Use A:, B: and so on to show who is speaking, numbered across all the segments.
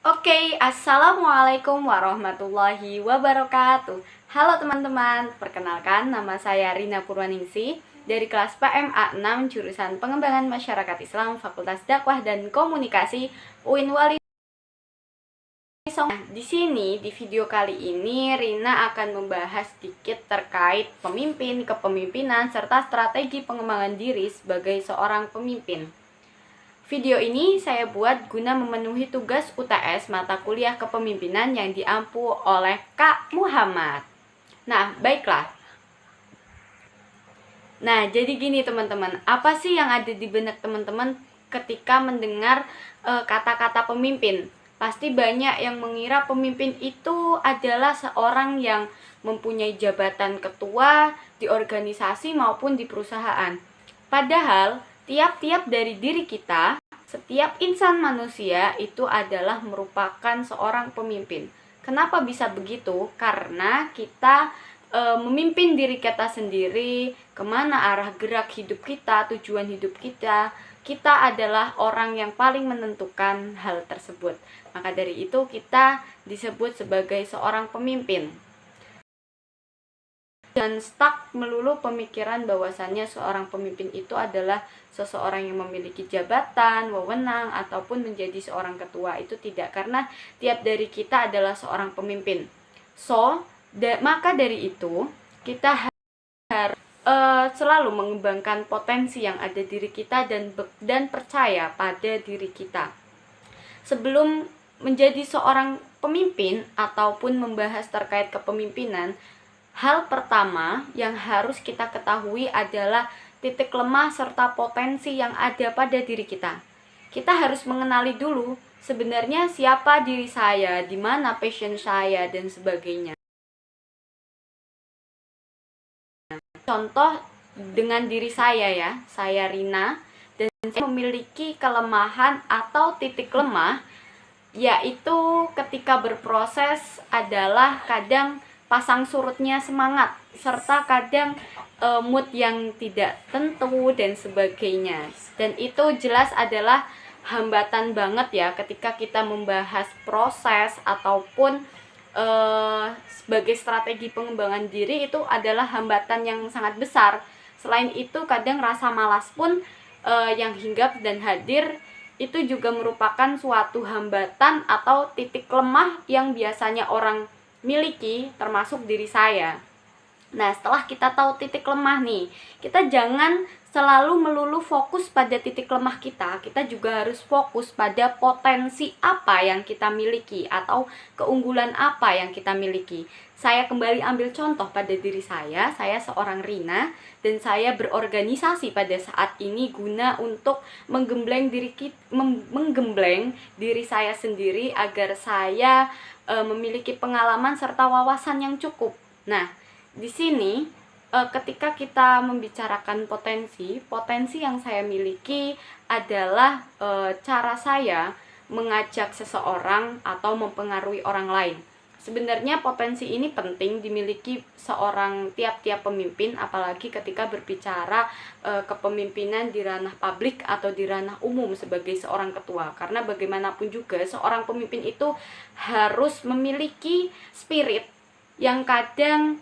A: Oke, assalamualaikum warahmatullahi wabarakatuh. Halo teman-teman, perkenalkan nama saya Rina Purwaningsi dari kelas PMA 6 jurusan Pengembangan Masyarakat Islam Fakultas Dakwah dan Komunikasi UIN Wali Songo. Nah, di sini di video kali ini Rina akan membahas sedikit terkait pemimpin, kepemimpinan serta strategi pengembangan diri sebagai seorang pemimpin. Video ini saya buat guna memenuhi tugas UTS mata kuliah kepemimpinan yang diampu oleh Kak Muhammad. Nah, baiklah. Nah, jadi gini teman-teman, apa sih yang ada di benak teman-teman ketika mendengar kata-kata pemimpin? Pasti banyak yang mengira pemimpin itu adalah seorang yang mempunyai jabatan ketua di organisasi maupun di perusahaan. Padahal, tiap-tiap dari diri kita, setiap insan manusia itu adalah merupakan seorang pemimpin. Kenapa bisa begitu? Karena kita memimpin diri kita sendiri, kemana arah gerak hidup kita, tujuan hidup kita. Kita adalah orang yang paling menentukan hal tersebut. Maka dari itu kita disebut sebagai seorang pemimpin. Dan stuck melulu pemikiran bahwasannya seorang pemimpin itu adalah seseorang yang memiliki jabatan, wewenang, ataupun menjadi seorang ketua. Itu tidak, karena tiap dari kita adalah seorang pemimpin. Maka dari itu kita harus selalu mengembangkan potensi yang ada diri kita dan percaya pada diri kita. Sebelum menjadi seorang pemimpin ataupun membahas terkait kepemimpinan, hal pertama yang harus kita ketahui adalah titik lemah serta potensi yang ada pada diri kita. Kita harus mengenali dulu sebenarnya siapa diri saya, di mana passion saya, dan sebagainya. Contoh dengan diri saya ya, saya Rina, dan saya memiliki kelemahan atau titik lemah, yaitu ketika berproses adalah kadang pasang surutnya semangat, serta kadang mood yang tidak tentu dan sebagainya. Dan itu jelas adalah hambatan banget ya ketika kita membahas proses ataupun sebagai strategi pengembangan diri. Itu adalah hambatan yang sangat besar. Selain itu kadang rasa malas pun yang hinggap dan hadir itu juga merupakan suatu hambatan atau titik lemah yang biasanya orang miliki, termasuk diri saya. Nah, setelah kita tahu titik lemah nih, kita jangan selalu melulu fokus pada titik lemah kita. Kita juga harus fokus pada potensi apa yang kita miliki atau keunggulan apa yang kita miliki. Saya kembali ambil contoh pada diri saya seorang Rina, dan saya berorganisasi pada saat ini guna untuk menggembleng diri saya sendiri agar saya memiliki pengalaman serta wawasan yang cukup. Nah, di sini ketika kita membicarakan potensi yang saya miliki adalah cara saya mengajak seseorang atau mempengaruhi orang lain. Sebenarnya potensi ini penting dimiliki seorang tiap-tiap pemimpin, apalagi ketika berbicara kepemimpinan di ranah publik atau di ranah umum sebagai seorang ketua. Karena bagaimanapun juga seorang pemimpin itu harus memiliki spirit yang kadang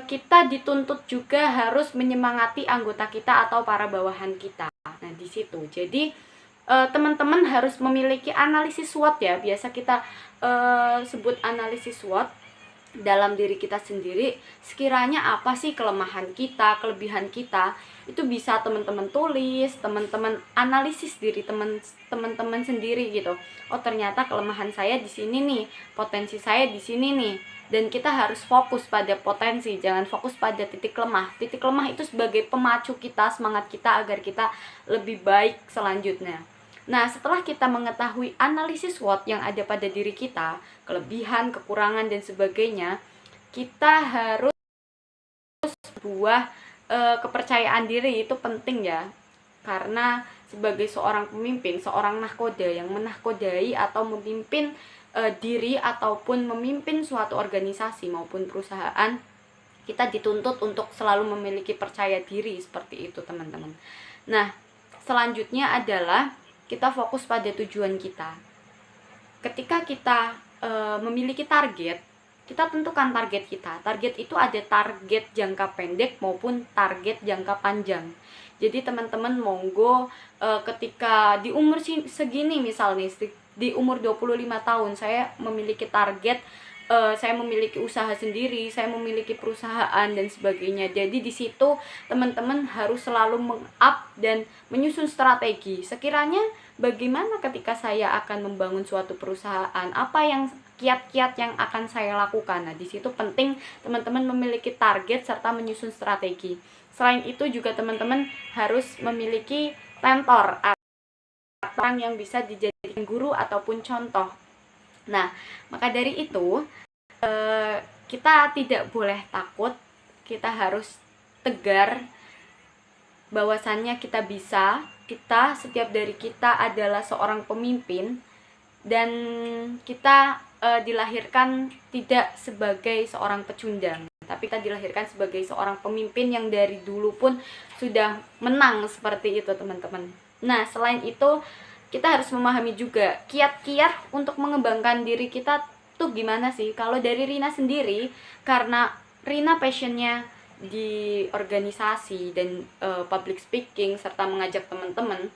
A: kita dituntut juga harus menyemangati anggota kita atau para bawahan kita. Nah, di situ. Jadi teman-teman harus memiliki analisis SWOT ya. Biasa kita sebut analisis SWOT dalam diri kita sendiri. Sekiranya apa sih kelemahan kita, kelebihan kita, itu bisa teman-teman tulis, teman-teman analisis diri teman-teman sendiri gitu. Oh, ternyata kelemahan saya di sini nih, potensi saya di sini nih. Dan kita harus fokus pada potensi, jangan fokus pada titik lemah. Titik lemah itu sebagai pemacu kita, semangat kita agar kita lebih baik selanjutnya. Nah, setelah kita mengetahui analisis SWOT yang ada pada diri kita, kelebihan, kekurangan, dan sebagainya, kita harus sebuah kepercayaan diri. Itu penting ya, karena sebagai seorang pemimpin, seorang nahkoda yang menahkodai atau memimpin diri ataupun memimpin suatu organisasi maupun perusahaan, kita dituntut untuk selalu memiliki percaya diri seperti itu teman-teman. Nah, selanjutnya adalah kita fokus pada tujuan kita. ketika kita memiliki target, kita tentukan target kita. Target itu ada target jangka pendek maupun target jangka panjang. Jadi teman-teman monggo ketika di umur segini, misalnya di umur 25 tahun saya memiliki target, saya memiliki usaha sendiri, saya memiliki perusahaan dan sebagainya. Jadi di situ teman-teman harus selalu meng-up dan menyusun strategi. Sekiranya bagaimana ketika saya akan membangun suatu perusahaan, apa yang kiat-kiat yang akan saya lakukan. Nah, di situ penting teman-teman memiliki target serta menyusun strategi. Selain itu juga teman-teman harus memiliki mentor, orang yang bisa dijadikan guru ataupun contoh. Nah, maka dari itu kita tidak boleh takut, kita harus tegar bahwasannya kita bisa, setiap dari kita adalah seorang pemimpin, dan kita dilahirkan tidak sebagai seorang pecundang, tapi kita dilahirkan sebagai seorang pemimpin yang dari dulu pun sudah menang seperti itu teman-teman. Nah, selain itu kita harus memahami juga kiat-kiat untuk mengembangkan diri kita tuh gimana sih. Kalau dari Rina sendiri, karena Rina passionnya di organisasi dan public speaking serta mengajak teman-teman,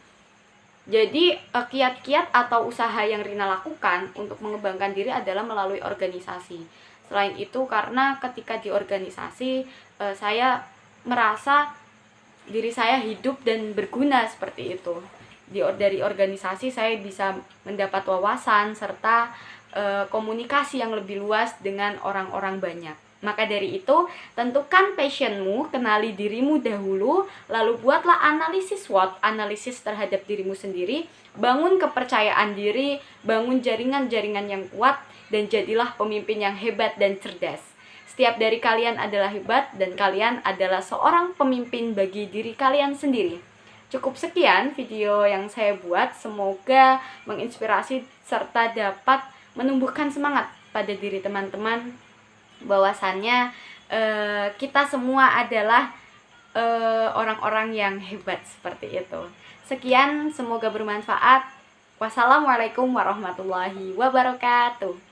A: jadi kiat-kiat atau usaha yang Rina lakukan untuk mengembangkan diri adalah melalui organisasi. Selain itu, karena ketika di organisasi saya merasa diri saya hidup dan berguna seperti itu. Dari organisasi saya bisa mendapat wawasan serta komunikasi yang lebih luas dengan orang-orang banyak. Maka dari itu, tentukan passionmu, kenali dirimu dahulu, lalu buatlah analisis SWOT, analisis terhadap dirimu sendiri, bangun kepercayaan diri, bangun jaringan-jaringan yang kuat, dan jadilah pemimpin yang hebat dan cerdas. Setiap dari kalian adalah hebat, dan kalian adalah seorang pemimpin bagi diri kalian sendiri. Cukup sekian video yang saya buat, semoga menginspirasi serta dapat menumbuhkan semangat pada diri teman-teman, bahwasannya kita semua adalah orang-orang yang hebat seperti itu. Sekian, semoga bermanfaat. Wassalamualaikum warahmatullahi wabarakatuh.